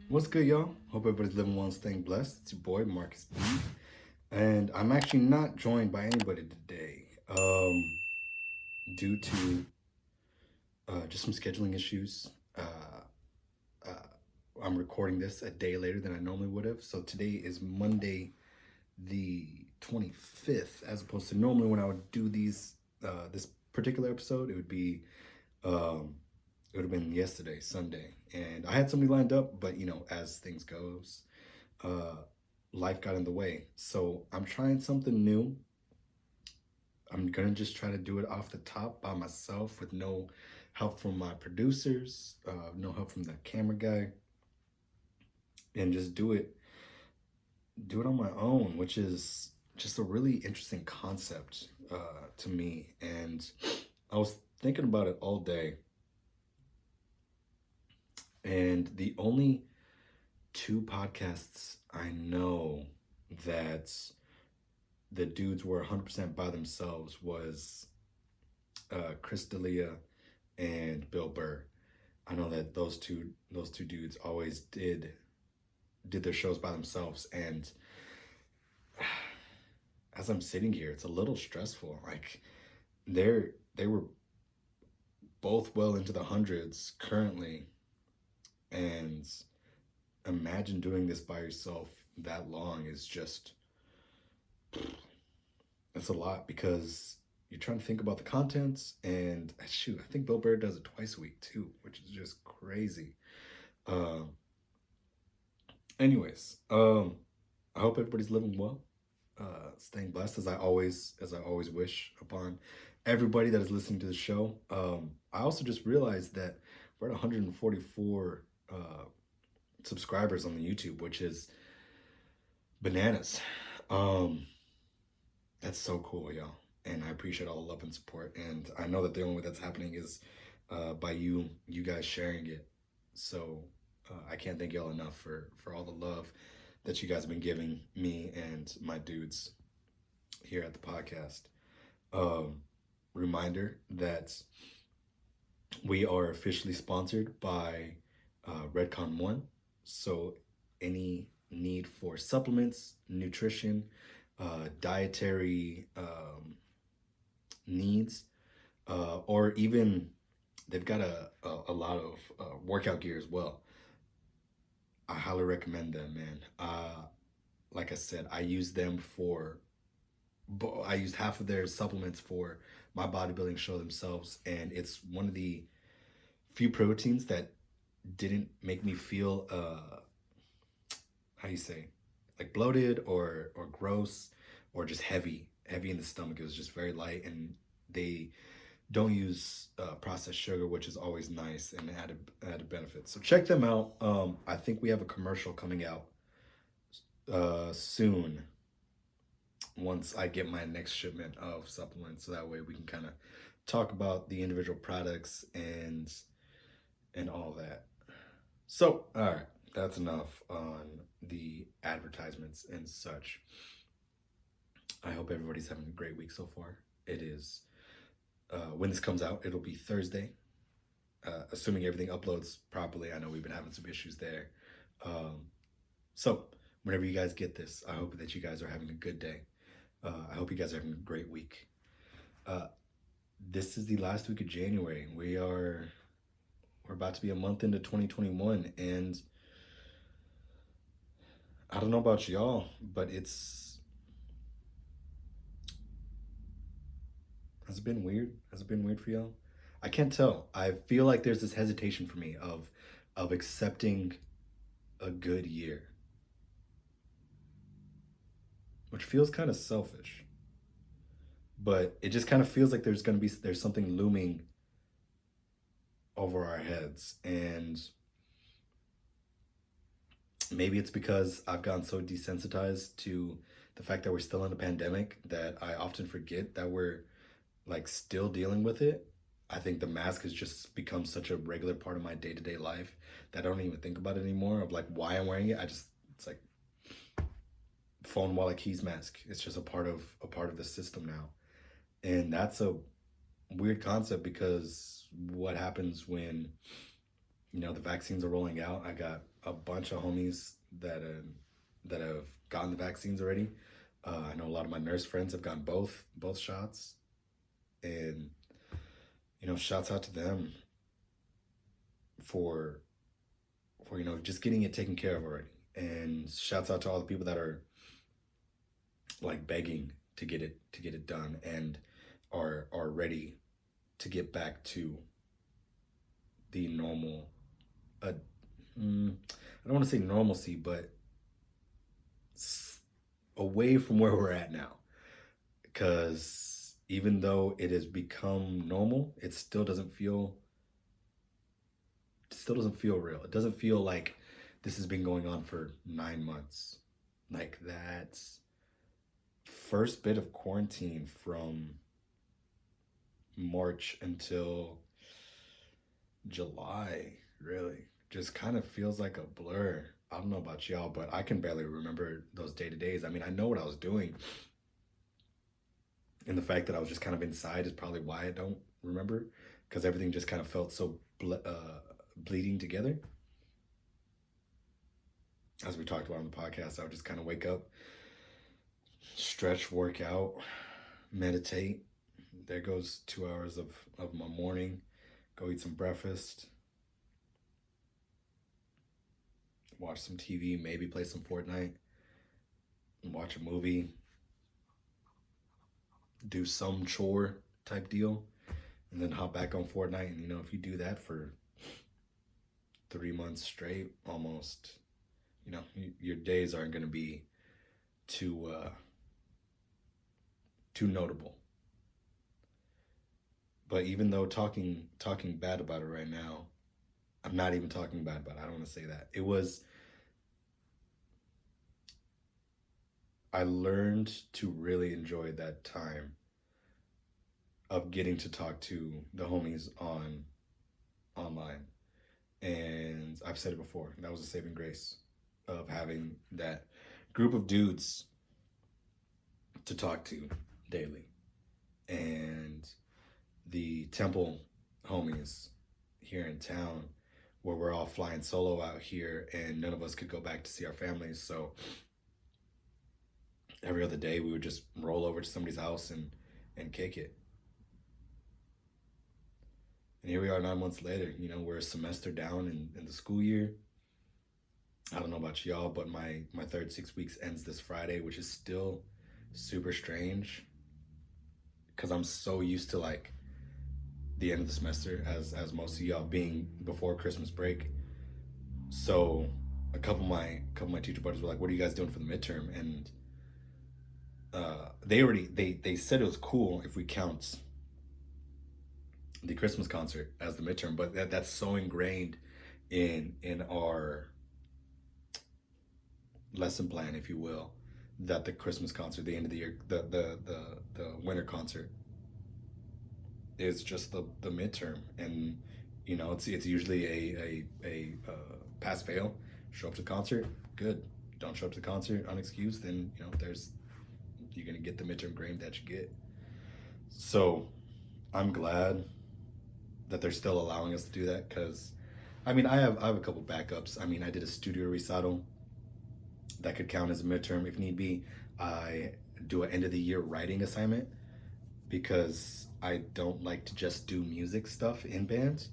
What's good, y'all? Hope everybody's living well and staying blessed. It's your boy, Marcus B. And I'm actually not joined by anybody today due to just some scheduling issues. I'm recording this a day later than I normally would have. So today is Monday, the 25th, as opposed to normally when I would do these, this particular episode, it would be, it would have been yesterday, Sunday. And I had somebody lined up, but you know, as things goes, life got in the way. So I'm trying something new. I'm gonna just try to do it off the top by myself with no help from my producers, no help from the camera guy, and just do it on my own, which is just a really interesting concept to me. And I was thinking about it all day. And the only two podcasts I know that the dudes were 100% by themselves was Chris D'Elia and Bill Burr. I know that those two dudes always did their shows by themselves, and as I'm sitting here, it's a little stressful. Like they were both well into the hundreds currently, and imagine doing this by yourself that long is just, it's a lot, because you're trying to think about the contents, and shoot, I think Bill Burr does it twice a week too, which is just crazy. Anyways, I hope everybody's living well, staying blessed as I always wish upon everybody that is listening to the show. I also just realized that we're at 144 subscribers on the YouTube, which is bananas. That's so cool, y'all, and I appreciate all the love and support. And I know that the only way that's happening is by you guys sharing it. So I can't thank y'all enough for all the love that you guys have been giving me and my dudes here at the podcast. Reminder that we are officially sponsored by Redcon One. So any need for supplements, nutrition, dietary needs, or even they've got a lot of workout gear as well. I highly recommend them, man. Like I said, I used half of their supplements for my bodybuilding show themselves, and it's one of the few proteins that didn't make me feel how you say, like bloated or gross or just heavy in the stomach. It was just very light, and they don't use processed sugar, which is always nice and added benefits. So check them out. I think we have a commercial coming out soon, once I get my next shipment of supplements, so that way we can kind of talk about the individual products and all that. So, all right, that's enough on the advertisements and such. I hope everybody's having a great week so far. It is, when this comes out, it'll be Thursday, assuming everything uploads properly. I know we've been having some issues there. So whenever you guys get this, I hope that you guys are having a good day. I hope you guys are having a great week. This is the last week of January. We're about to be a month into 2021, and I don't know about y'all, but has it been weird? Has it been weird for y'all? I can't tell. I feel like there's this hesitation for me of accepting a good year, which feels kind of selfish. But it just kind of feels like there's something looming over our heads, and maybe it's because I've gotten so desensitized to the fact that we're still in a pandemic that I often forget that we're like still dealing with it. I think the mask has just become such a regular part of my day-to-day life that I don't even think about it anymore of like why I'm wearing it. It's like phone, wallet, keys, mask. It's just a part of the system now. And that's a weird concept because what happens when the vaccines are rolling out? I got a bunch of homies that have gotten the vaccines already. I know a lot of my nurse friends have gotten both shots, and shouts out to them for just getting it taken care of already, and shouts out to all the people that are like begging to get it done and are ready to get back to the normal. I don't want to say normalcy, but away from where we're at now. Because even though it has become normal, it still doesn't feel real. It doesn't feel like this has been going on for 9 months. Like that first bit of quarantine from March until July, really, just kind of feels like a blur. I don't know about y'all, but I can barely remember those day to days. I mean, I know what I was doing, and the fact that I was just kind of inside is probably why I don't remember, because everything just kind of felt so bleeding together. As we talked about on the podcast, I would just kind of wake up, stretch, work out, meditate. There goes 2 hours of my morning. Go eat some breakfast, watch some TV, maybe play some Fortnite, watch a movie, do some chore type deal, and then hop back on Fortnite. And if you do that for 3 months straight, almost, your days aren't going to be too notable. But even though talking bad about it right now, I'm not even talking bad about it. I don't want to say that. I learned to really enjoy that time of getting to talk to the homies online. And I've said it before, that was a saving grace of having that group of dudes to talk to daily. And the Temple homies here in town, where we're all flying solo out here and none of us could go back to see our families. So every other day we would just roll over to somebody's house and kick it. And here we are 9 months later. We're a semester down in the school year. I don't know about y'all, but my third 6 weeks ends this Friday, which is still super strange because I'm so used to like the end of the semester as most of y'all being before Christmas break. So a couple of my teacher buddies were like, "What are you guys doing for the midterm?" And they said it was cool if we count the Christmas concert as the midterm, but that's so ingrained in our lesson plan, if you will, that the Christmas concert, the end of the year, the winter concert is just the midterm. And it's usually a pass fail. Show up to the concert, good. Don't show up to the concert unexcused, then you're gonna get the midterm grade that you get. So I'm glad that they're still allowing us to do that, because I have a couple backups. I did a studio recital that could count as a midterm if need be. I do an end of the year writing assignment because I don't like to just do music stuff in bands.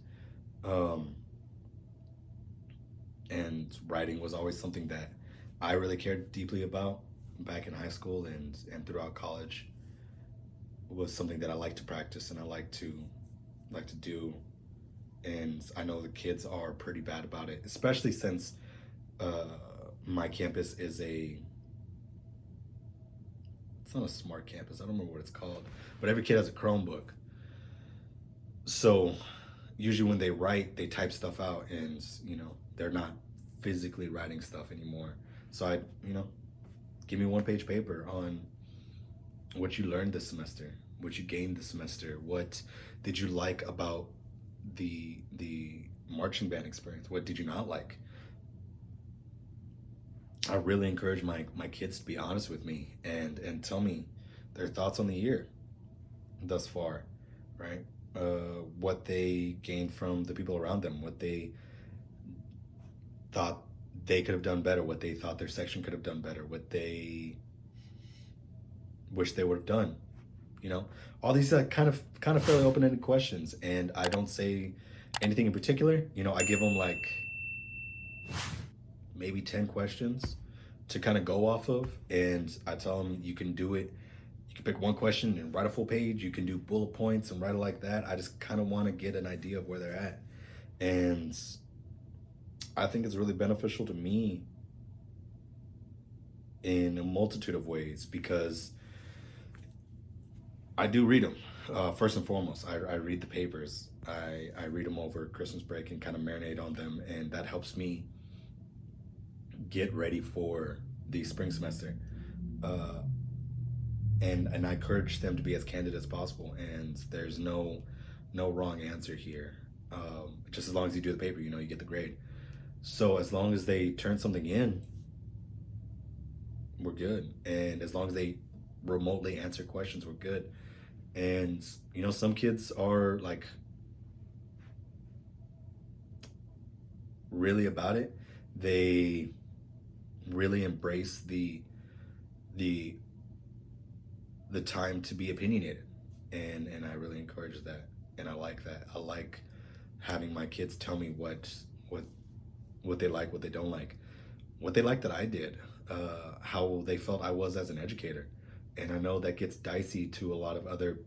And writing was always something that I really cared deeply about back in high school and throughout college. It was something that I like to practice and I like to do. And I know the kids are pretty bad about it, especially since my campus is it's not a smart campus. I don't remember what it's called, but every kid has a Chromebook. So usually when they write, they type stuff out, and they're not physically writing stuff anymore. So give me 1-page paper on what you learned this semester. what you gained this semester. What did you like about the marching band experience? What did you not like? I really encourage my kids to be honest with me and tell me their thoughts on the year thus far, right? What they gained from the people around them, what they thought they could have done better, what they thought their section could have done better, what they wish they would have done. You know, all these kind of fairly open-ended questions, and I don't say anything in particular. You know, I give them like maybe 10 questions to kind of go off of, and I tell them you can do it. You can pick one question and write a full page. You can do bullet points and write it like that. I just kind of want to get an idea of where they're at, and I think it's really beneficial to me in a multitude of ways because I do read them. First and foremost, I read the papers. I read them over Christmas break and kind of marinate on them, and that helps me get ready for the spring semester. And I encourage them to be as candid as possible. And there's no wrong answer here. Just as long as you do the paper, you know, you get the grade. So as long as they turn something in, we're good. And as long as they remotely answer questions, we're good. And you know, some kids are like really about it. They really embrace the time to be opinionated, and I really encourage that, and I like that. I like having my kids tell me what they like, what they don't like, what they like that I did, how they felt I was as an educator. And I know that gets dicey to a lot of other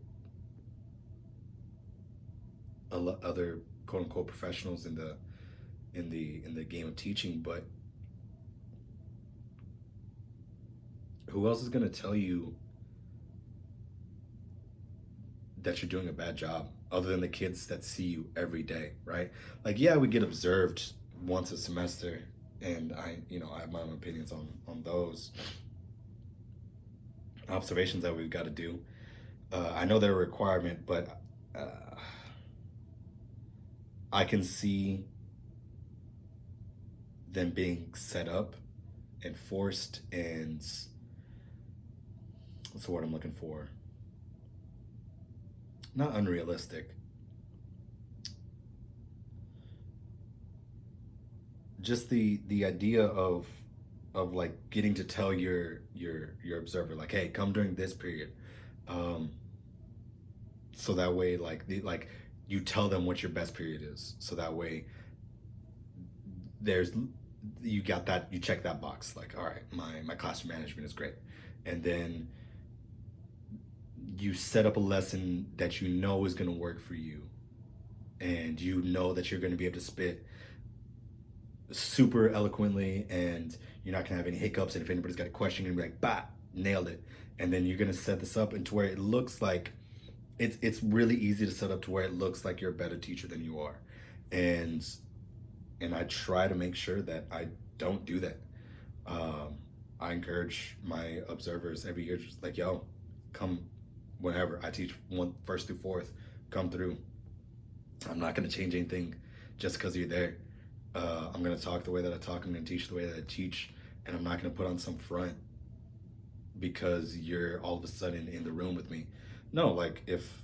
quote unquote professionals in the game of teaching, but who else is going to tell you that you're doing a bad job other than the kids that see you every day, right? Like, yeah, we get observed once a semester, and I have my own opinions on those observations that we've got to do. I know they're a requirement, but I can see them being set up and forced, and what's the word I'm looking for? Not unrealistic. Just the idea of like getting to tell your observer, like, hey, come during this period, so that way like you tell them what your best period is, so that way you got that, you check that box, like, all right, my classroom management is great. And then you set up a lesson that you know is going to work for you, and you know that you're going to be able to spit super eloquently, and you're not gonna have any hiccups, and if anybody's got a question, you're gonna be like, bah, nailed it. And then you're gonna set this up into where it looks like it's really easy to set up to where it looks like you're a better teacher than you are. And I try to make sure that I don't do that. I encourage my observers every year, just like, yo, come whenever. I teach first through fourth, come through. I'm not gonna change anything just because you're there. I'm going to talk the way that I talk. I'm going to teach the way that I teach. And I'm not going to put on some front because you're all of a sudden in the room with me. No, like, if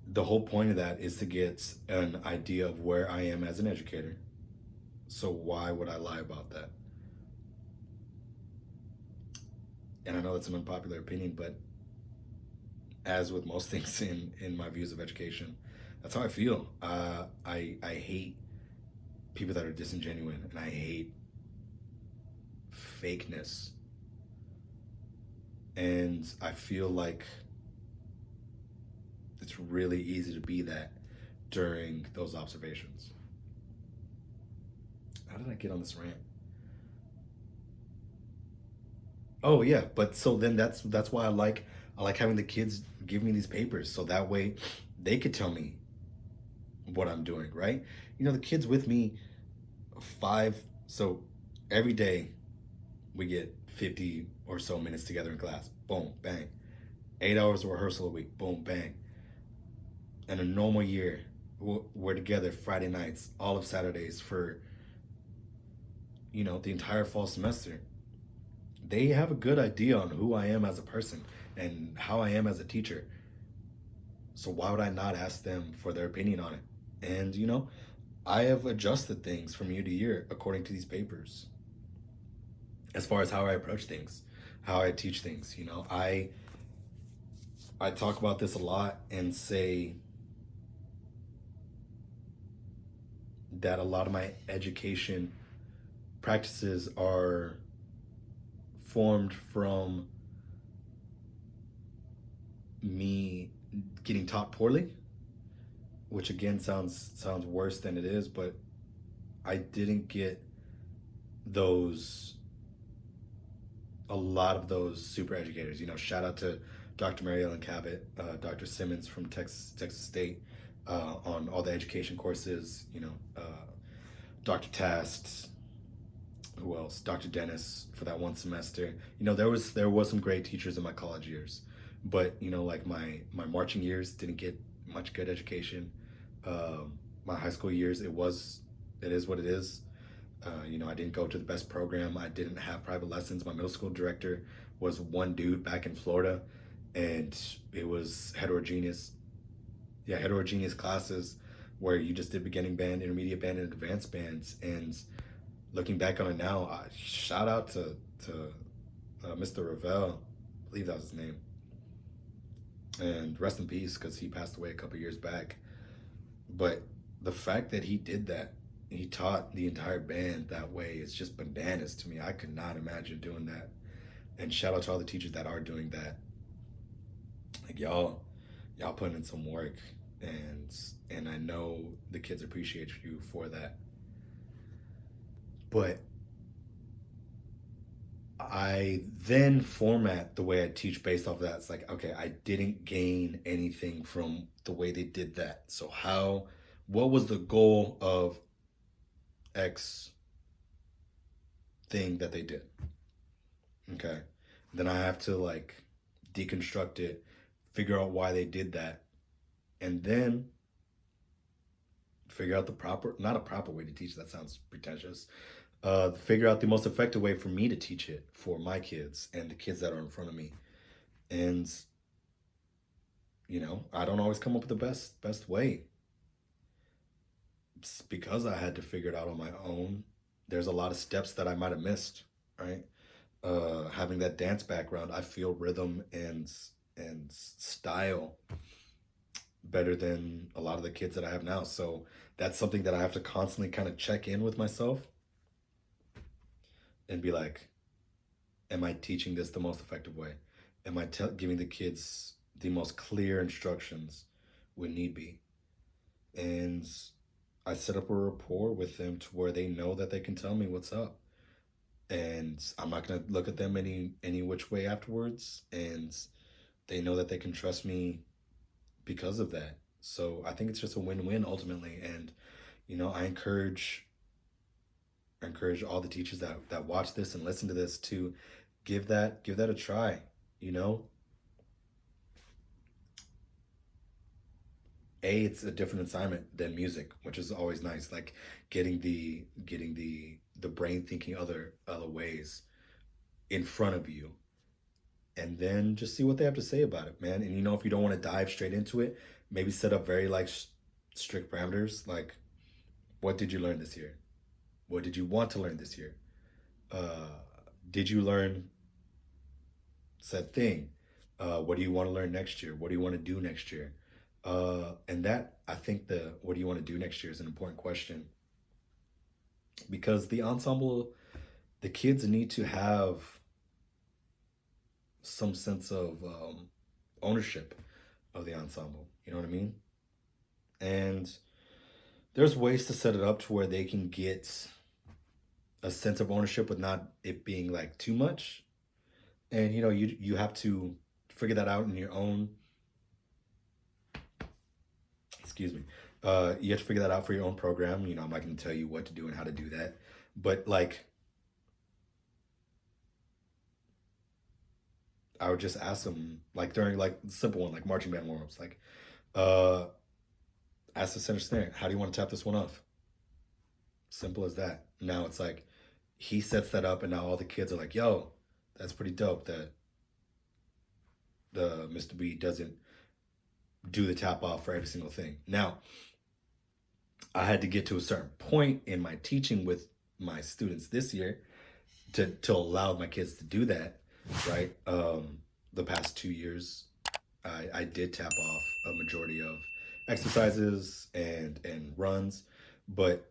the whole point of that is to get an idea of where I am as an educator. So why would I lie about that? And I know that's an unpopular opinion, but as with most things in my views of education, that's how I feel. I hate people that are disingenuous, and I hate fakeness. And I feel like it's really easy to be that during those observations. How did I get on this rant? Oh yeah, but so then that's why I like having the kids give me these papers, so that way they could tell me what I'm doing, right? You know, the kids with me, so every day we get 50 or so minutes together in class. Boom, bang. 8 hours of rehearsal a week, boom, bang. In a normal year, we're together Friday nights, all of Saturdays for, the entire fall semester. They have a good idea on who I am as a person and how I am as a teacher. So why would I not ask them for their opinion on it? And, I have adjusted things from year to year according to these papers as far as how I approach things, how I teach things. I talk about this a lot and say that a lot of my education practices are formed from me getting taught poorly, which again sounds worse than it is, but I didn't get those a lot of those super educators. Shout out to Dr. Mary Ellen Cabot, Dr. Simmons from Texas State, on all the education courses. Dr. Tast, who else? Dr. Dennis for that one semester. There was some great teachers in my college years, but like my marching years didn't get much good education. My high school years, it is what it is. I didn't go to the best program. I didn't have private lessons. My middle school director was one dude back in Florida, and it was heterogeneous. Yeah, heterogeneous classes where you just did beginning band, intermediate band, and advanced bands. And looking back on it now, shout out to Mr. Ravel, I believe that was his name, and rest in peace because he passed away a couple years back. But the fact that he did that, he taught the entire band that way, is just bananas to me. I could not imagine doing that. And shout out to all the teachers that are doing that. Like y'all putting in some work, and I know the kids appreciate you for that. But I then format the way I teach based off of that. It's like, okay, I didn't gain anything from the way they did that. So what was the goal of X thing that they did? Okay. Then I have to deconstruct it, figure out why they did that, and then figure out not a proper way to teach, that sounds pretentious. Figure out the most effective way for me to teach it for my kids and the kids that are in front of me. And, I don't always come up with the best way. It's because I had to figure it out on my own. There's a lot of steps that I might have missed, right? Having that dance background, I feel rhythm and style better than a lot of the kids that I have now. So that's something that I have to constantly kind of check in with myself and be like, am I teaching this the most effective way? Am I giving the kids the most clear instructions when need be? And I set up a rapport with them to where they know that they can tell me what's up. And I'm not going to look at them any which way afterwards. And they know that they can trust me because of that. So I think it's just a win-win ultimately. And, I encourage all the teachers that watch this and listen to this to give that a try. It's a different assignment than music, which is always nice. Like getting the brain thinking other ways in front of you, and then just see what they have to say about it, man. And if you don't want to dive straight into it, maybe set up very strict parameters. Like, what did you learn this year? What did you want to learn this year? Did you learn said thing? What do you want to learn next year? What do you want to do next year? And that, I think what do you want to do next year is an important question, because the ensemble, the kids need to have some sense of ownership of the ensemble. You know what I mean? And there's ways to set it up to where they can get a sense of ownership with not it being too much. And you have to figure that out in your own. Excuse me. You have to figure that out for your own program. I'm not going to tell you what to do and how to do that. But I would just ask them, like during like the simple one, like marching band warm-ups, like, uh, ask the center snare, how do you want to tap this one off? Simple as that. Now it's like he sets that up, and now all the kids are like, "Yo, that's pretty dope." That the Mr. B doesn't do the tap off for every single thing. Now, I had to get to a certain point in my teaching with my students this year to allow my kids to do that. Right. The past 2 years, I did tap off a majority of exercises and runs, but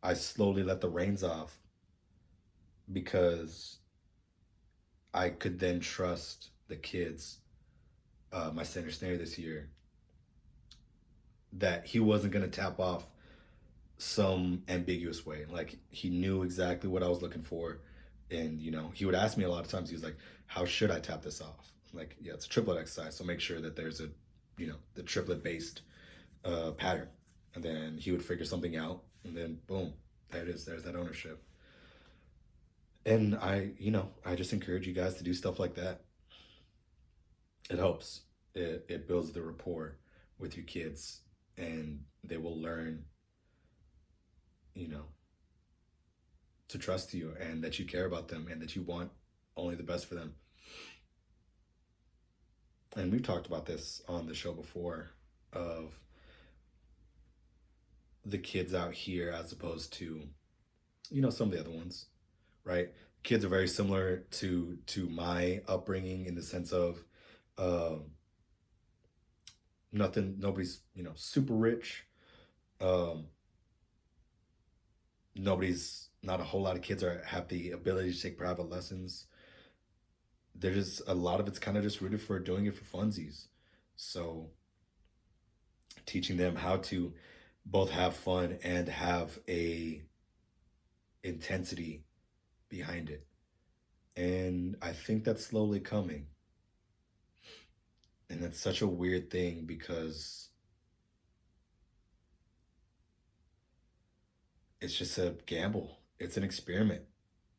I slowly let the reins off because I could then trust the kids, my center snare this year, that he wasn't going to tap off some ambiguous way. Like he knew exactly what I was looking for. And, he would ask me a lot of times, he was like, how should I tap this off? I'm like, yeah, it's a triplet exercise. So make sure that there's the triplet based pattern. And then he would figure something out. And then boom, there it is. There's that ownership. And I just encourage you guys to do stuff like that. It helps. It builds the rapport with your kids, and they will learn, you know, to trust you and that you care about them and that you want only the best for them. And we've talked about this on the show before of the kids out here as opposed to, some of the other ones, right? Kids are very similar to my upbringing in the sense of nobody's, super rich. Um, not a whole lot of kids have the ability to take private lessons. There's a lot of it's kind of just rooted for doing it for funsies. So teaching them how to both have fun and have a intensity behind it. And I think that's slowly coming. And that's such a weird thing because it's just a gamble. It's an experiment.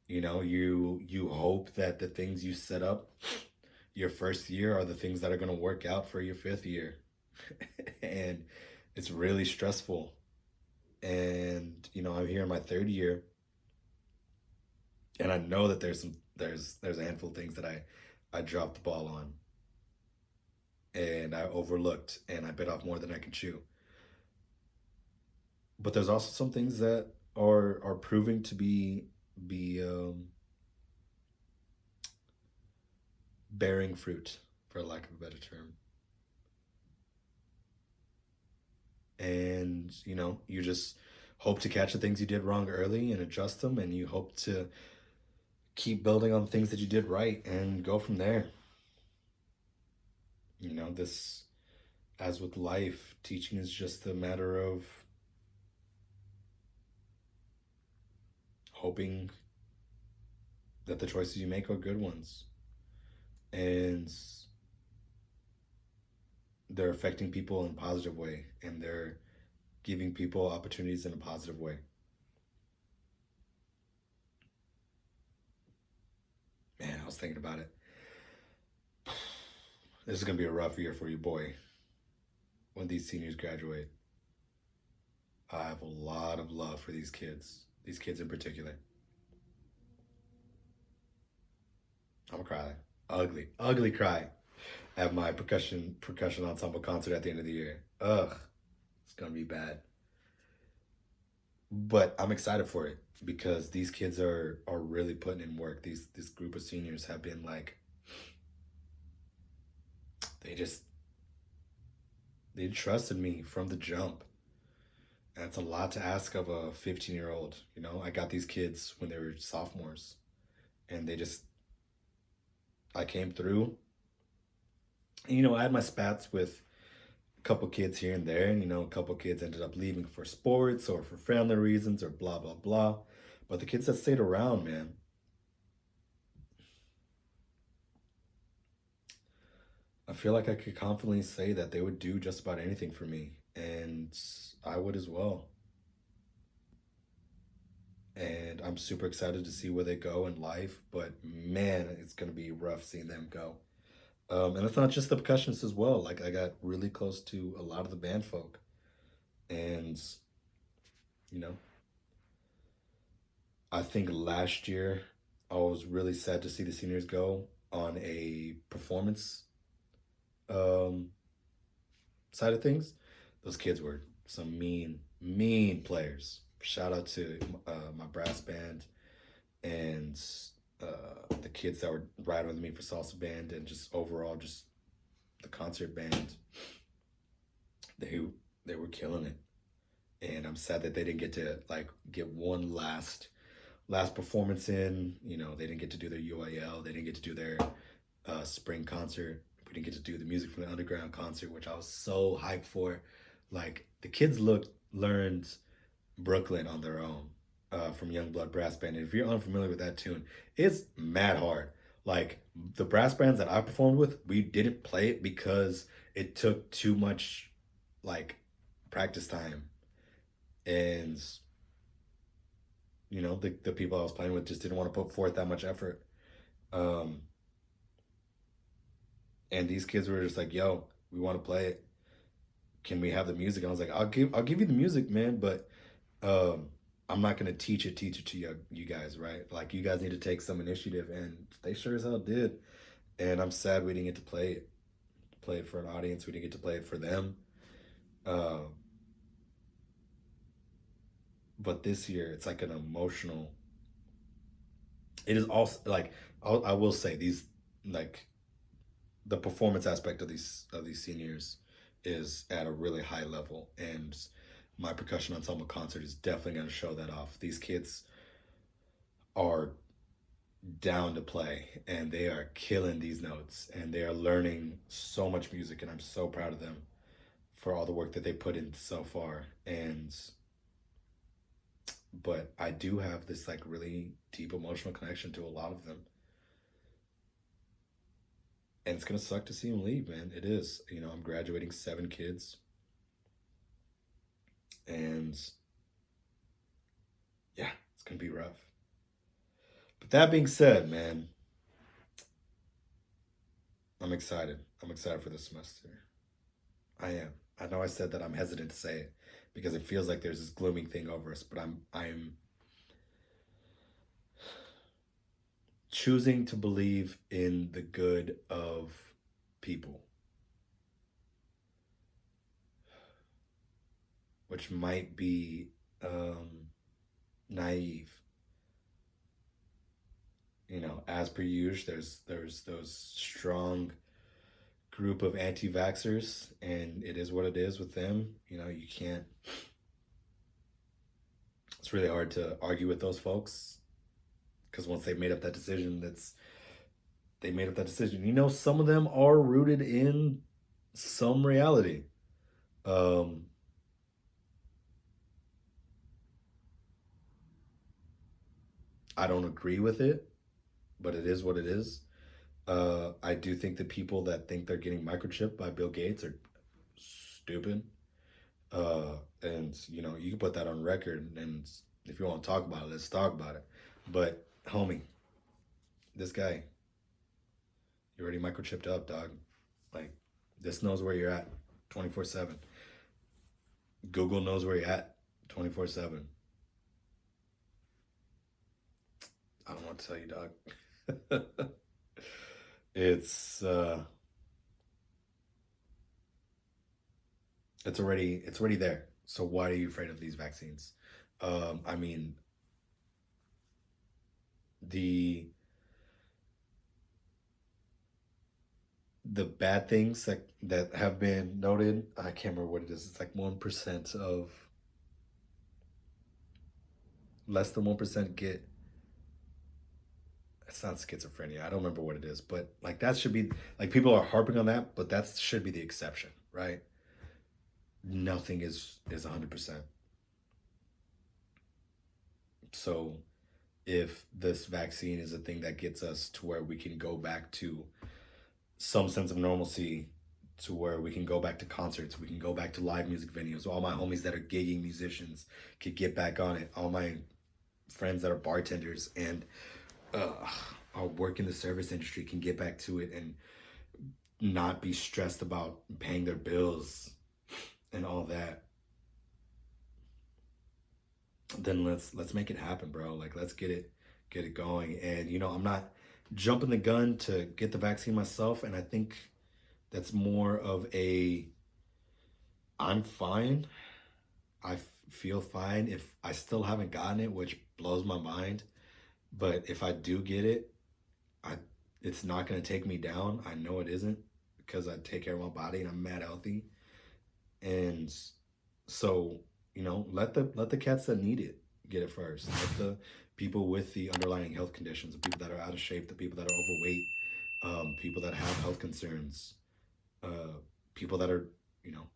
You hope that the things you set up your first year are the things that are going to work out for your fifth year. And it's really stressful. And I'm here in my third year, and I know that there's a handful of things that I dropped the ball on, and I overlooked, and I bit off more than I can chew. But there's also some things that are proving to be bearing fruit, for lack of a better term. And you just hope to catch the things you did wrong early and adjust them, and you hope to keep building on the things that you did right and go from there. This, as with life, teaching is just a matter of hoping that the choices you make are good ones, and they're affecting people in a positive way, and they're giving people opportunities in a positive way. Man, I was thinking about it. This is going to be a rough year for you, boy, when these seniors graduate. I have a lot of love for these kids in particular. I'm gonna cry. Ugly cry at my percussion ensemble concert at the end of the year. Ugh, it's gonna be bad. But I'm excited for it because these kids are really putting in work. This group of seniors have been like, they trusted me from the jump. And it's a lot to ask of a 15-year-old. I got these kids when they were sophomores, and I came through. And, I had my spats with a couple kids here and there, and, a couple kids ended up leaving for sports or for family reasons or blah, blah, blah. But the kids that stayed around, man, I feel like I could confidently say that they would do just about anything for me, and I would as well. and I'm super excited to see where they go in life. But man, it's gonna be rough seeing them go. And it's not just the percussionists as well. Like I got really close to a lot of the band folk, and you know, I think last year I was really sad to see the seniors go on a performance um, side of things. Those kids were some mean players. Shout out to my brass band and the kids that were riding with me for salsa band, and just overall just the concert band. They they were killing it, and I'm sad that they didn't get to like get one last performance in. You know, they didn't get to do their UIL. They didn't get to do their spring concert. We didn't get to do the music from the underground concert, which I was so hyped for. Like the kids learned Brooklyn on their own from Youngblood Brass Band. And if you're unfamiliar with that tune, it's mad hard. Like the brass bands that I performed with, we didn't play it because it took too much like practice time, and the people I was playing with just didn't want to put forth that much effort. Um, and these kids were just like, "Yo, we want to play it. Can we have the music?" And I was like, I'll give you the music, man, but um, I'm not gonna teach it to you guys, right? Like you guys need to take some initiative, and they sure as hell did. And I'm sad we didn't get to play it for an audience. We didn't get to play it for them. Uh, but this year, it's like an emotional. It is also like I will say these like the performance aspect of these seniors is at a really high level, and my percussion ensemble concert is definitely going to show that off. These kids are down to play, and they are killing these notes, and they are learning so much music, and I'm so proud of them for all the work that they put in so far. And but I do have this like really deep emotional connection to a lot of them, and it's gonna suck to see them leave, man. It is. I'm graduating 7 kids, and yeah, it's gonna be rough. But that being said, man, I'm excited. I'm excited for this semester. I am. I know I said that I'm hesitant to say it because it feels like there's this glooming thing over us, but I'm choosing to believe in the good of people, which might be naive. As per usual, there's those strong group of anti-vaxxers, and it is what it is with them. You can't. It's really hard to argue with those folks because once they made up that decision, they made up that decision. Some of them are rooted in some reality. Um, I don't agree with it, but it is what it is. I do think the people that think they're getting microchipped by Bill Gates are stupid. And you can put that on record, and if you want to talk about it, let's talk about it. But homie, this guy, you're already microchipped up, dog. Like, this knows where you're at 24/7. Google knows where you're at 24/7. I don't want to tell you, dog. It's it's already there. So why are you afraid of these vaccines? I mean, the the bad things that have been noted, I can't remember what it is. It's like 1% of less than 1% get. It's not schizophrenia. I don't remember what it is, but like that should be like people are harping on that, but that should be the exception, right? Nothing is 100%. So if this vaccine is a thing that gets us to where we can go back to some sense of normalcy, to where we can go back to concerts, we can go back to live music venues, all my homies that are gigging musicians could get back on it, all my friends that are bartenders and uh, are work in the service industry can get back to it and not be stressed about paying their bills and all that, then let's make it happen, bro. Like let's get it going. And I'm not jumping the gun to get the vaccine myself, and I think that's more of a I'm fine. I feel fine if I still haven't gotten it, which blows my mind. But if I do get it, I it's not gonna take me down. I know it isn't because I take care of my body and I'm mad healthy. And so, let the cats that need it get it first. Let the people with the underlying health conditions, the people that are out of shape, the people that are overweight, people that have health concerns, uh, people that are, you know,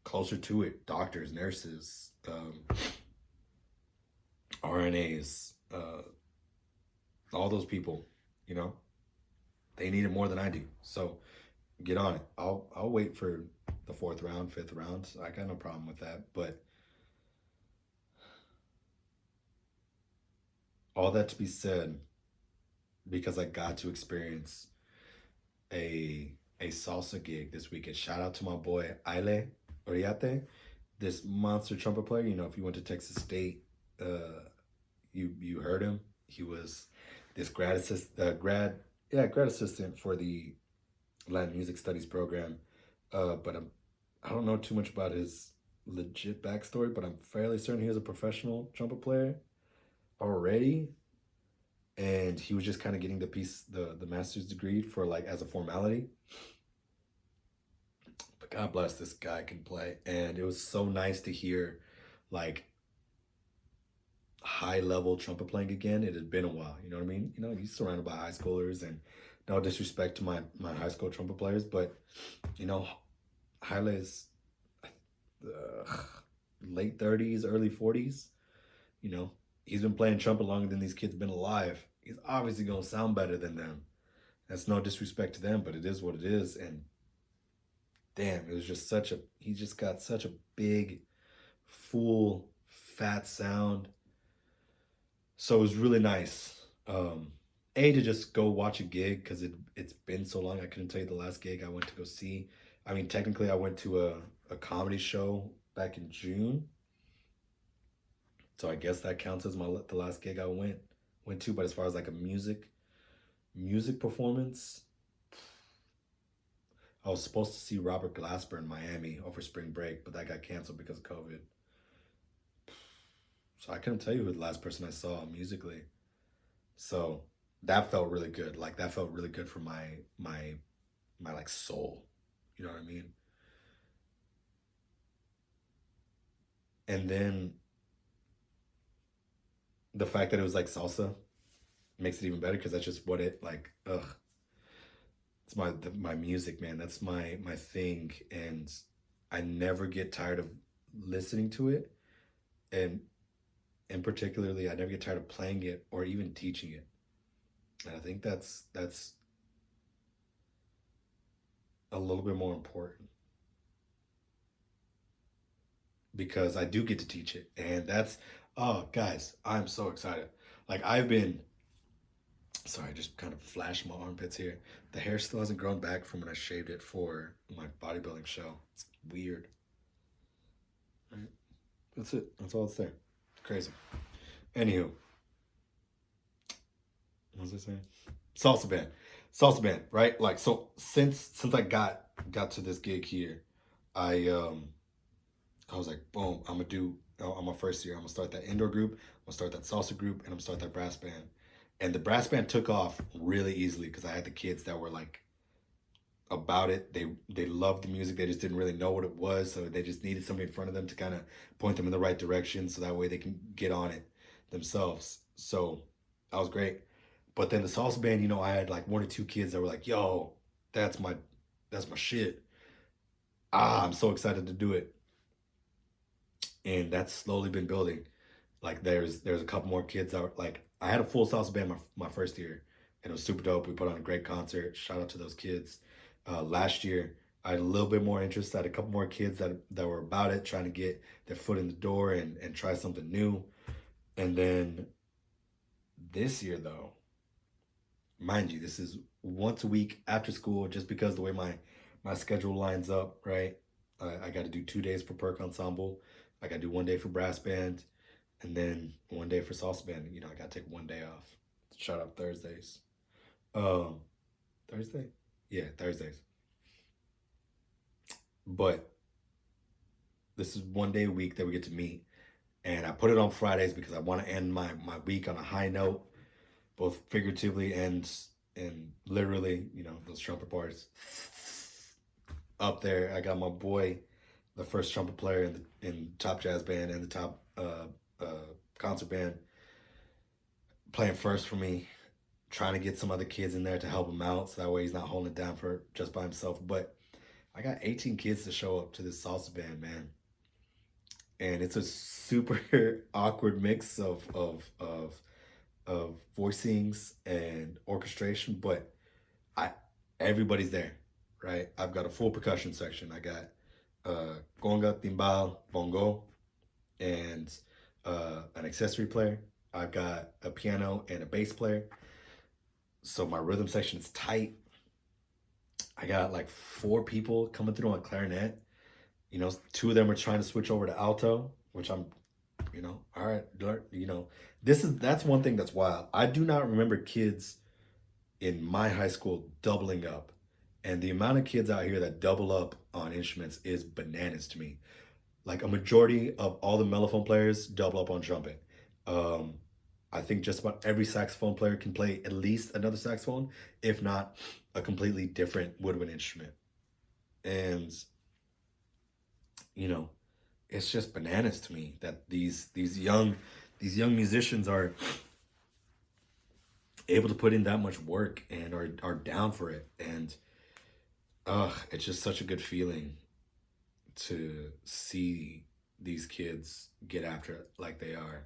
closer to it, doctors, nurses, RNAs, all those people, you know, they need it more than I do. So get on it. I'll wait for the fourth round, fifth round. I got no problem with that. But all that to be said, because I got to experience a salsa gig this weekend. Shout out to my boy Aile Oriate, this monster trumpet player. If you went to Texas State, you heard him. He was this grad assistant for the Latin Music Studies program. But I don't know too much about his legit backstory, but I'm fairly certain he was a professional trumpet player already, and he was just kind of getting the master's degree for like as a formality. But God bless, this guy can play, and it was so nice to hear like high level trumpet playing again. It had been a while, you know what I mean? He's surrounded by high schoolers, and no disrespect to my high school trumpet players, but Haile is late 30s, early 40s. He's been playing trumpet longer than these kids been alive. He's obviously gonna sound better than them. That's no disrespect to them, but it is what it is. And damn, it was just he just got such a big, full, fat sound. So it was really nice. To just go watch a gig, because it's been so long. I couldn't tell you the last gig I went to go see. I mean, technically I went to a comedy show back in June. So I guess that counts as the last gig I went to. But as far as like a music performance, I was supposed to see Robert Glasper in Miami over spring break, but that got canceled because of COVID. So I couldn't tell you who the last person I saw musically. So that felt really good. Like that felt really good for my like soul. You know what I mean? And then the fact that it was like salsa makes it even better, because that's just what it like. Ugh, it's my music, man. That's my thing, and I never get tired of listening to it, and particularly I never get tired of playing it or even teaching it. And I think that's a little bit more important, because I do get to teach it, and oh guys, I'm so excited. Like sorry, I just kind of flashed my armpits here. The hair still hasn't grown back from when I shaved it for my bodybuilding show. It's weird. Right? That's it. That's all it's there. It's crazy. Anywho, what was I saying? Salsa band, right? Like, so since I got to this gig here, I was like, boom, I'm my first year, I'm gonna start that indoor group, I'm gonna start that salsa group, and I'm gonna start that brass band. And the brass band took off really easily because I had the kids that were like about it. They loved the music. They just didn't really know what it was, so they just needed somebody in front of them to kind of point them in the right direction, so that way they can get on it themselves. So that was great. But then the salsa band, I had like one or two kids that were like, "Yo, that's my shit. I'm so excited to do it." And that's slowly been building. Like there's a couple more kids that were like, I had a full salsa band my first year, and it was super dope. We put on a great concert. Shout out to those kids. Last year, I had a little bit more interest. I had a couple more kids that were about it, trying to get their foot in the door and try something new. And then this year, though, mind you, this is once a week after school, just because the way my schedule lines up, right? I got to do 2 days for perk ensemble. I got to do 1 day for brass band, and then 1 day for salsa band. You know, I got to take 1 day off. Shout out Thursdays. Um, Thursday? Yeah, Thursdays. But this is 1 day a week that we get to meet. And I put it on Fridays because I want to end my week on a high note, both figuratively and literally, you know, those trumpet parts up there. I got my boy, the first trumpet player in top jazz band and the top concert band, playing first for me, trying to get some other kids in there to help him out so that way he's not holding it down for just by himself. But I got 18 kids to show up to this salsa band, man. And it's a super awkward mix of voicings and orchestration, but I everybody's there, right? I've got a full percussion section. I got conga, timbal, bongo, and an accessory player. I've got a piano and a bass player. So my rhythm section is tight. I got like 4 people coming through on clarinet. You know, 2 of them are trying to switch over to alto, which I'm, you know, all right, you know, that's one thing that's wild. I do not remember kids in my high school doubling up. And the amount of kids out here that double up on instruments is bananas to me. Like a majority of all the mellophone players double up on trumpet. Um, I think just about every saxophone player can play at least another saxophone, if not a completely different woodwind instrument. And, you know, it's just bananas to me that these young musicians are able to put in that much work and are down for it. And it's just such a good feeling to see these kids get after it like they are.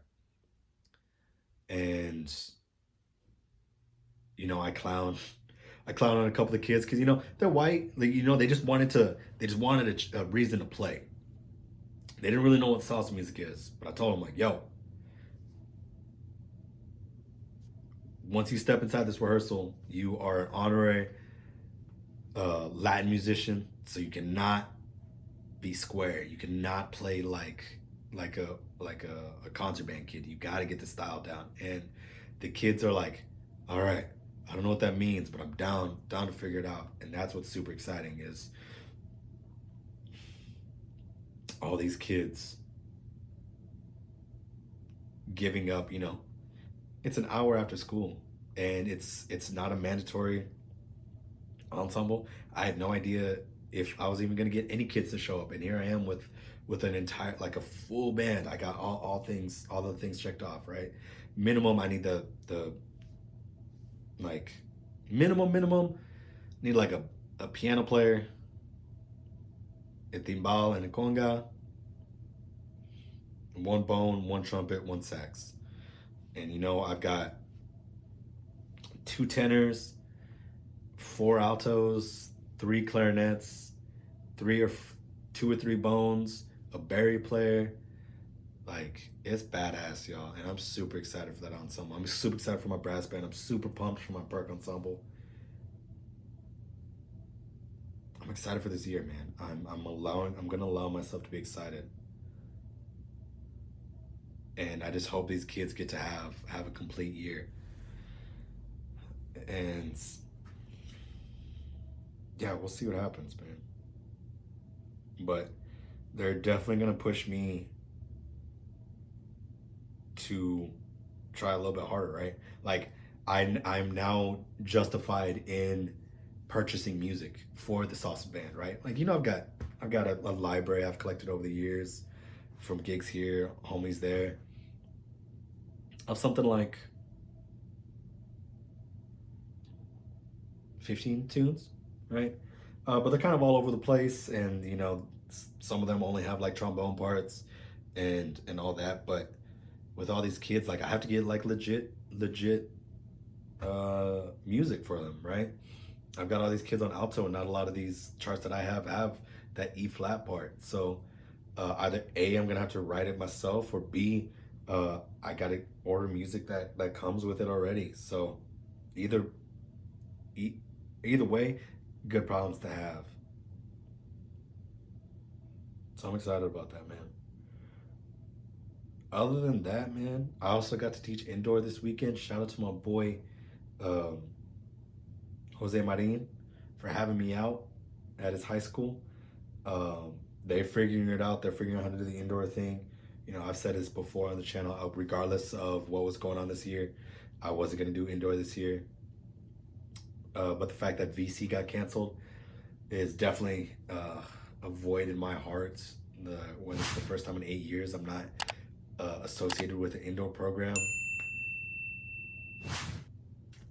And you know, I clown on a couple of kids because, you know, they're white. Like, you know, they just wanted a reason to play. They didn't really know what salsa music is, but I told them, like, yo, once you step inside this rehearsal, you are an honorary Latin musician, so you cannot be square. You cannot play like a concert band kid. You got to get the style down. And the kids are like, all right, I don't know what that means, but I'm down to figure it out. And that's what's super exciting is all these kids giving up, you know. It's an hour after school and it's not a mandatory ensemble. I had no idea if I was even going to get any kids to show up, and here I am with an entire, like, a full band. I got all the things checked off, right? Minimum, I need the like minimum need like a piano player, a timbal and a conga, 1 bone, 1 trumpet, 1 sax. And you know, I've got 2 tenors, 4 altos, 3 clarinets, 2 or 3 bones, a bari player. Like, it's badass, y'all. And I'm super excited for that ensemble. I'm super excited for my brass band. I'm super pumped for my perk ensemble. I'm excited for this year, man. I'm gonna allow myself to be excited. And I just hope these kids get to have a complete year. And yeah, we'll see what happens, man. But they're definitely gonna push me to try a little bit harder, right? Like, I'm now justified in purchasing music for the salsa band, right? Like, you know, I've got a library I've collected over the years from gigs here, homies there, of something like 15 tunes, right? But they're kind of all over the place, and you know, some of them only have like trombone parts and all that. But with all these kids, like, I have to get like legit music for them, right? I've got all these kids on alto, and not a lot of these charts that I have that E flat part. So either A, I'm gonna have to write it myself, or B, I gotta order music that comes with it already. So either e- either way, good problems to have. So I'm excited about that, man. Other than that, man, I also got to teach indoor this weekend. Shout out to my boy um, Jose Marin for having me out at his high school. Um, they're figuring it out. They're figuring out how to do the indoor thing. You know, I've said this before on the channel. Regardless of what was going on this year, I wasn't going to do indoor this year. But the fact that VC got canceled is definitely a void in my heart. When it's the first time in 8 years, I'm not associated with an indoor program,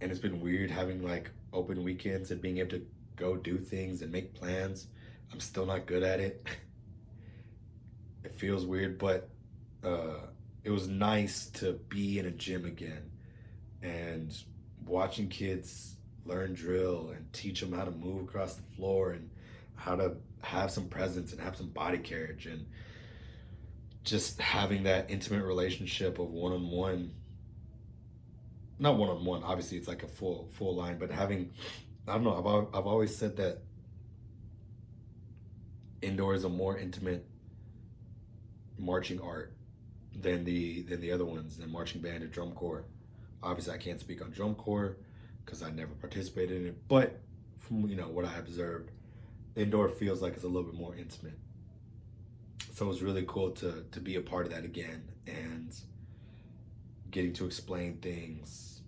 and it's been weird having like open weekends and being able to go do things and make plans. I'm still not good at it. It feels weird, but it was nice to be in a gym again and watching kids learn drill and teach them how to move across the floor and how to have some presence and have some body carriage, and just having that intimate relationship of one-on-one, not one-on-one, obviously it's like a full line, but having, I don't know, I've always said that indoor is a more intimate marching art than the other ones, than marching band or drum corps. Obviously I can't speak on drum corps because I never participated in it, but from what I observed, indoor feels like it's a little bit more intimate. So it was really cool to be a part of that again, and getting to explain things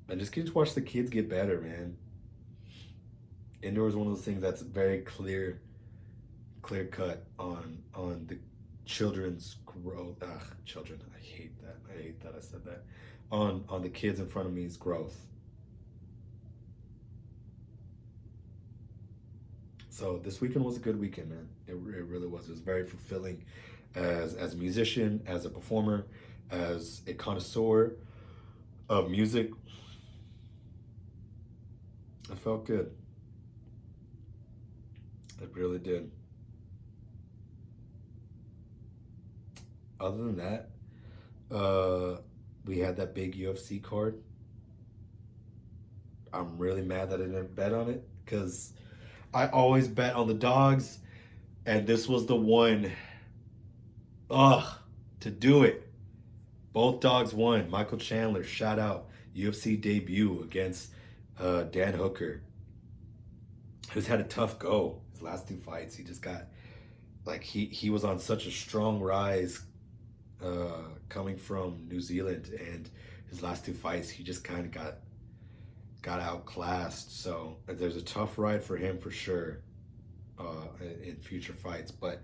and just getting to watch the kids get better, man. Indoor is one of those things that's very clear cut on the children's growth. Children, I hate that I said that. On the kids in front of me's growth. So this weekend was a good weekend, man. It really was. It was very fulfilling as a musician, as a performer, as a connoisseur of music. I felt good. It really did. Other than that, we had that big UFC card. I'm really mad that I didn't bet on it because I always bet on the dogs, and this was the one. To do it. Both dogs won. Michael Chandler, shout out, UFC debut against Dan Hooker, who's had a tough go. His last two fights, he just got he was on such a strong rise coming from New Zealand, and his last two fights he just kind of got outclassed. So there's a tough ride for him for sure in future fights. But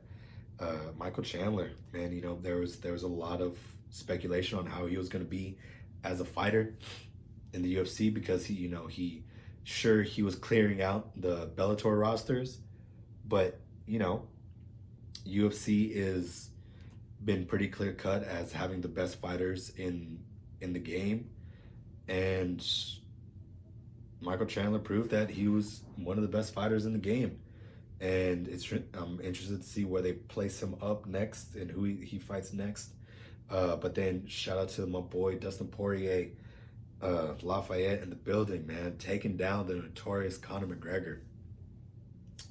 Michael Chandler, man, there was a lot of speculation on how he was going to be as a fighter in the UFC, because he was clearing out the Bellator rosters, but UFC is been pretty clear cut as having the best fighters in the game, and Michael Chandler proved that he was one of the best fighters in the game. And I'm interested to see where they place him up next and who he fights next. But then shout out to my boy Dustin Poirier, Lafayette in the building, man, taking down the notorious Conor McGregor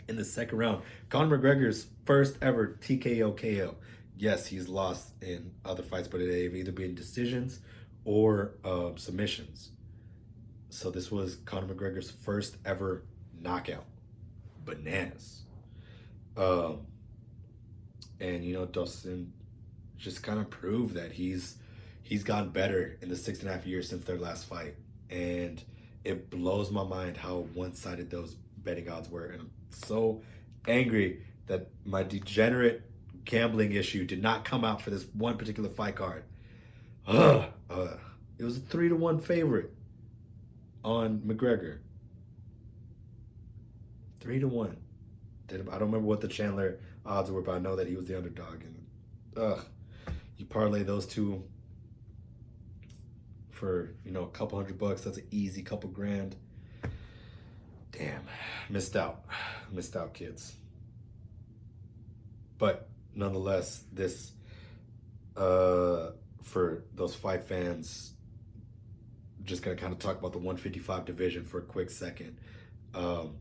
in the second round. Conor McGregor's first ever TKO KO. Yes, he's lost in other fights, but they've either been decisions or submissions. So this was Conor McGregor's first ever knockout. Bananas. And Dustin just kind of proved that he's gotten better in the 6.5 years since their last fight, and it blows my mind how one-sided those betting odds were. And I'm so angry that my degenerate gambling issue did not come out for this one particular fight card. It was a 3-1 favorite on McGregor. 3-1. I don't remember what the Chandler odds were, but I know that he was the underdog. And you parlay those two for a couple $100. That's an easy couple grand. Damn, missed out, kids. But nonetheless, this For those fight fans, just gonna kind of talk about the 155 division for a quick second. Um,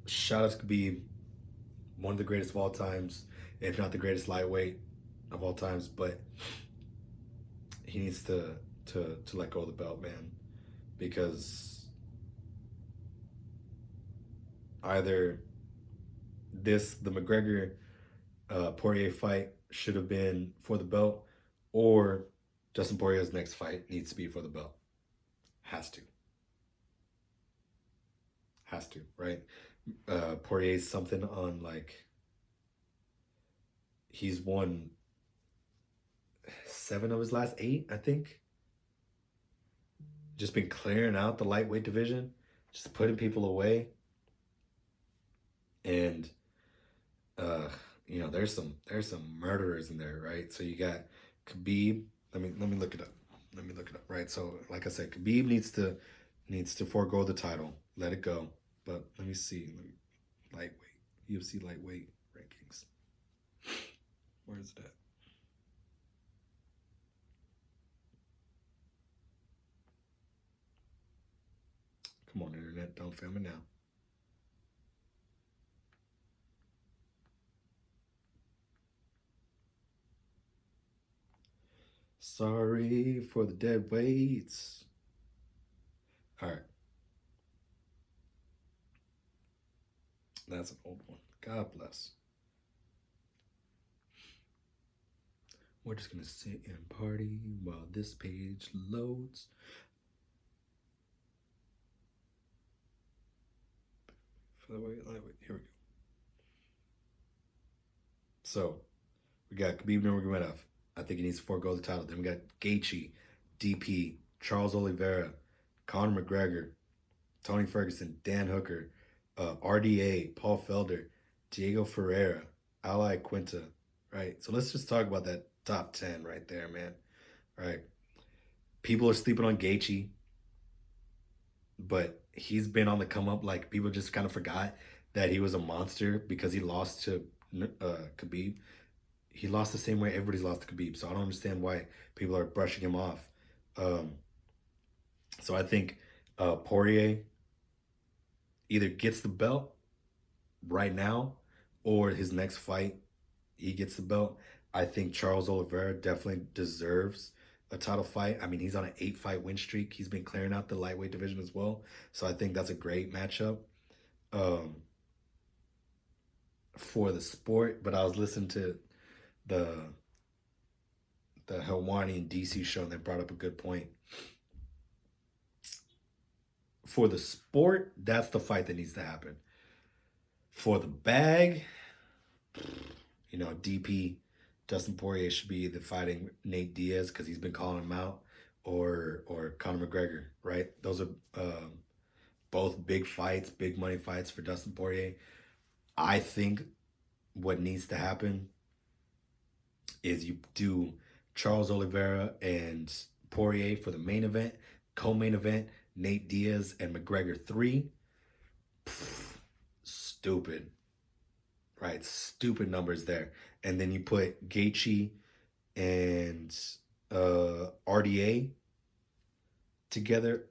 Shout out to Khabib, one of the greatest of all times, if not the greatest lightweight of all times. But he needs to let go of the belt, man, because either the McGregor Poirier fight should have been for the belt, or Justin Poirier's next fight needs to be for the belt. Has to. Has to, right? Poirier's something on like he's won 7 of his last 8, I think. Just been clearing out the lightweight division, just putting people away. And uh, there's some murderers in there, right? So you got Khabib. Let me look it up. Let me look it up. Right. So like I said, Khabib needs to forego the title, let it go. But let me see. Lightweight, UFC lightweight rankings. Where is that? Come on, internet, don't fail me now. Sorry for the dead weights. All right. That's an old one. God bless. We're just going to sit and party while this page loads. Featherweight, lightweight. Here we go. So, we got Khabib Nurmagomedov. I think he needs to forego the title. Then we got Gaethje, DP, Charles Oliveira, Conor McGregor, Tony Ferguson, Dan Hooker, RDA, Paul Felder, Diego Ferreira, Ally Quinta, right? So let's just talk about that top 10 right there, man. Right? People are sleeping on Gaethje, but he's been on the come up. Like, people just kind of forgot that he was a monster because he lost to Khabib. He lost the same way everybody's lost to Khabib, so I don't understand why people are brushing him off. Um, so I think Poirier either gets the belt right now or his next fight he gets the belt. I think Charles Oliveira definitely deserves a title fight. I mean, he's on an 8-fight win streak. He's been clearing out the lightweight division as well. So I think that's a great matchup um, for the sport. But I was listening to the Helwani and DC show, and they brought up a good point. For the sport, that's the fight that needs to happen. For the bag, DP Dustin Poirier should be either fighting Nate Diaz because he's been calling him out, or Conor McGregor, right? Those are both big fights, big money fights for Dustin Poirier. I think what needs to happen is you do Charles Oliveira and Poirier for the main event, co-main event, Nate Diaz and McGregor 3. Stupid. Right? Stupid numbers there. And then you put Gaethje and RDA together,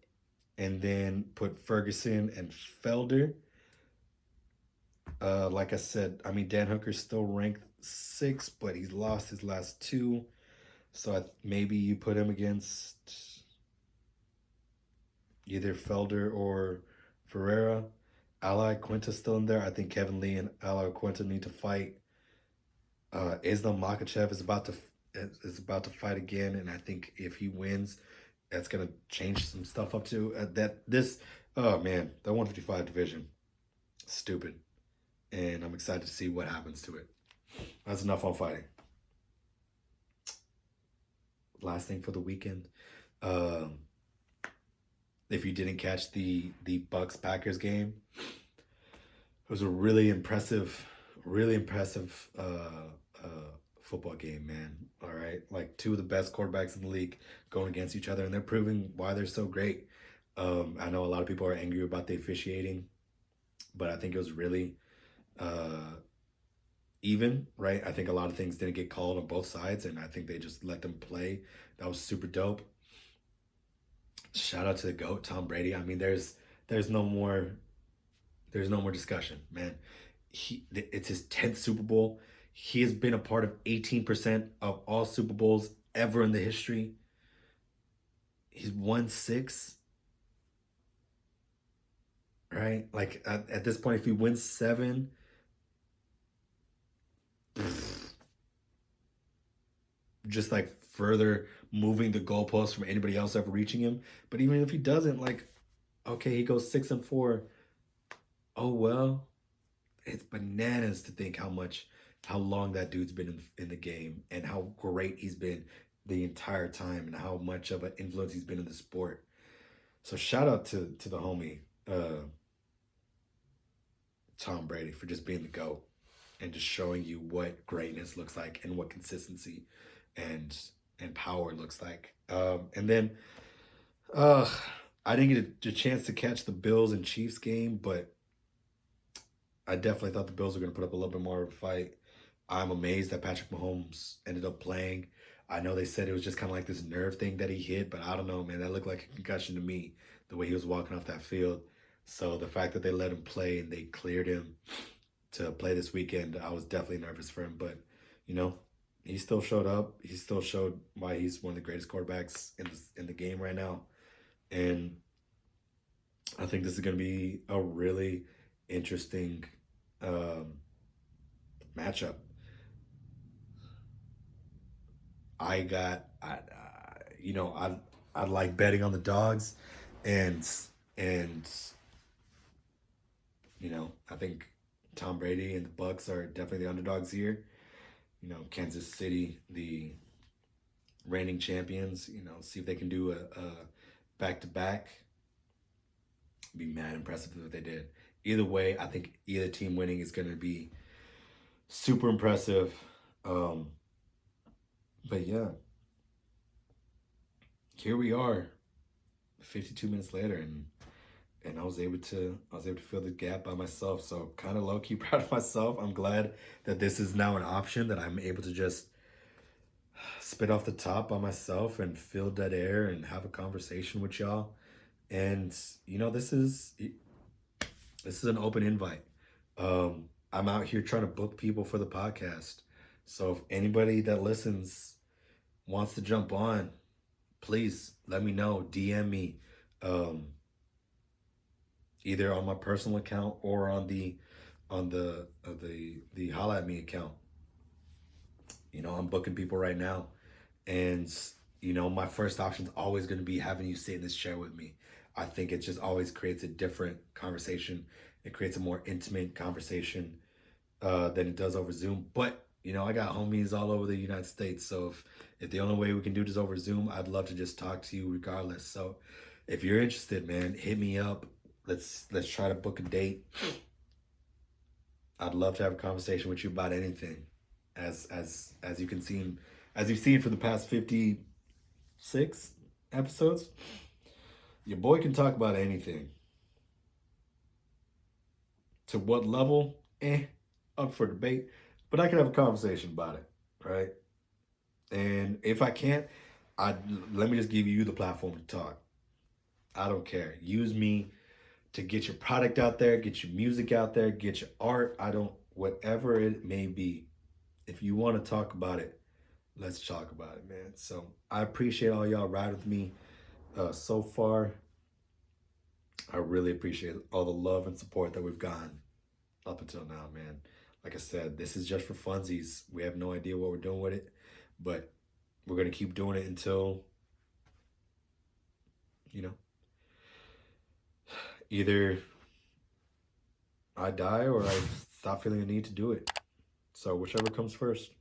and then put Ferguson and Felder. Like I said, I mean, Dan Hooker's still ranked 6, but he's lost his last 2. So maybe you put him against either Felder or Ferreira. Ally Quinta's still in there. I think Kevin Lee and Ally Quinta need to fight. Islam Makhachev is about to fight again, and I think if he wins, that's gonna change some stuff up too. Oh man, that 155 division, stupid, and I'm excited to see what happens to it. That's enough on fighting. Last thing for the weekend, if you didn't catch the Bucks Packers game, it was a really impressive football game, man. All right, like 2 of the best quarterbacks in the league going against each other, and they're proving why they're so great. I know a lot of people are angry about the officiating, but I think it was really even, right? I think a lot of things didn't get called on both sides, and I think they just let them play. That was super dope. Shout out to the GOAT, Tom Brady. I mean, there's no more discussion, man. It's his 10th Super Bowl. He has been a part of 18% of all Super Bowls ever in the history. He's won 6. Right? Like at this point, if he wins 7, just like further moving the goalposts from anybody else ever reaching him. But even if he doesn't, like, okay, he goes 6-4. Oh well, it's bananas to think how long that dude's been in the game and how great he's been the entire time and how much of an influence he's been in the sport. So shout out to the homie Tom Brady for just being the GOAT and just showing you what greatness looks like and what consistency and power looks like. And then I didn't get a chance to catch the Bills and Chiefs game, but I definitely thought the Bills were going to put up a little bit more of a fight. I'm amazed that Patrick Mahomes ended up playing. I know they said it was just kind of like this nerve thing that he hit, but I don't know, man. That looked like a concussion to me, the way he was walking off that field. So the fact that they let him play and they cleared him to play this weekend, I was definitely nervous for him. But, you know, he still showed up. He still showed why he's one of the greatest quarterbacks in the game right now. And I think this is going to be a really interesting matchup. I like betting on the dogs, and you know, I think Tom Brady and the Bucs are definitely the underdogs here. You know, Kansas City, the reigning champions. You know, see if they can do a back-to-back. Be mad impressive if they did. Either way, I think either team winning is going to be super impressive. But yeah, here we are, 52 minutes later, and I was able to fill the gap by myself. So kind of low key proud of myself. I'm glad that this is now an option that I'm able to just spit off the top by myself and fill dead air and have a conversation with y'all. And you know, this is an open invite. I'm out here trying to book people for the podcast. So if anybody that listens wants to jump on, please let me know. DM me, either on my personal account or on the Holla at Me account. You know, I'm booking people right now, and you know, my first option is always going to be having you sit in this chair with me. I think it just always creates a different conversation. It creates a more intimate conversation than it does over Zoom. But, you know, I got homies all over the United States. So if the only way we can do this over Zoom, I'd love to just talk to you regardless. So if you're interested, man, hit me up. Let's try to book a date. I'd love to have a conversation with you about anything. As you've seen for the past 56 episodes, your boy can talk about anything. To what level? Up for debate. But I can have a conversation about it, right? And if I can't, let me just give you the platform to talk. I don't care. Use me to get your product out there, get your music out there, get your art. Whatever it may be. If you want to talk about it, let's talk about it, man. So I appreciate all y'all ride with me so far. I really appreciate all the love and support that we've gotten up until now, man. Like I said, this is just for funsies. We have no idea what we're doing with it, but we're going to keep doing it until, you know, either I die or I stop feeling the need to do it. So whichever comes first.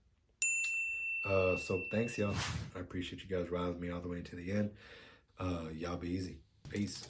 So thanks, y'all. I appreciate you guys riding with me all the way to the end. Y'all be easy. Peace.